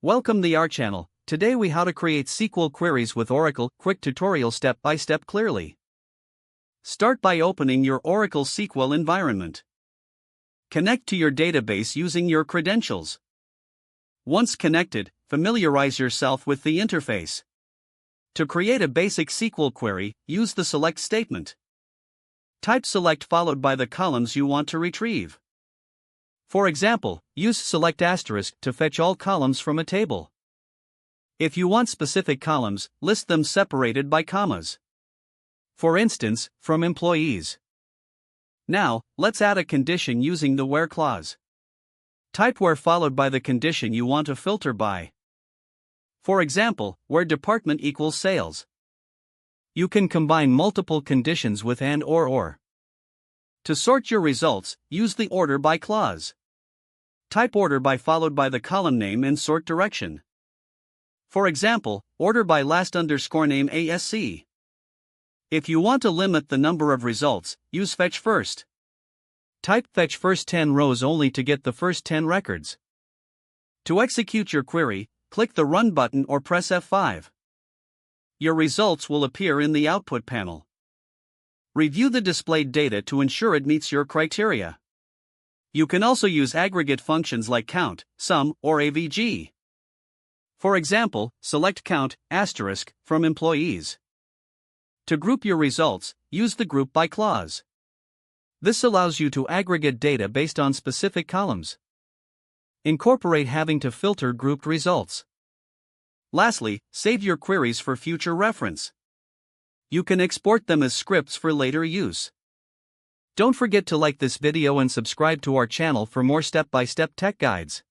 Welcome to our channel. Today we how to create SQL queries with Oracle. Quick tutorial step by step clearly. Start by opening your Oracle SQL environment. Connect to your database using your credentials. Once connected, familiarize yourself with the interface. To create a basic SQL query, use the select statement. Type select followed by the columns you want to retrieve. For example, use select asterisk to fetch all columns from a table. If you want specific columns, list them separated by commas. For instance, from employees. Now, let's add a condition using the where clause. Type where followed by the condition you want to filter by. For example, where department equals sales. You can combine multiple conditions with and or. To sort your results, use the order by clause. Type order by followed by the column name and sort direction. For example, order by last underscore name ASC. If you want to limit the number of results, use fetch first. Type fetch first 10 rows only to get the first 10 records. To execute your query, click the Run button or press F5. Your results will appear in the output panel. Review the displayed data to ensure it meets your criteria. You can also use aggregate functions like count, sum, or AVG. For example, select count, asterisk, from employees. To group your results, use the group by clause. This allows you to aggregate data based on specific columns. Incorporate having to filter grouped results. Lastly, save your queries for future reference. You can export them as scripts for later use. Don't forget to like this video and subscribe to our channel for more step-by-step tech guides.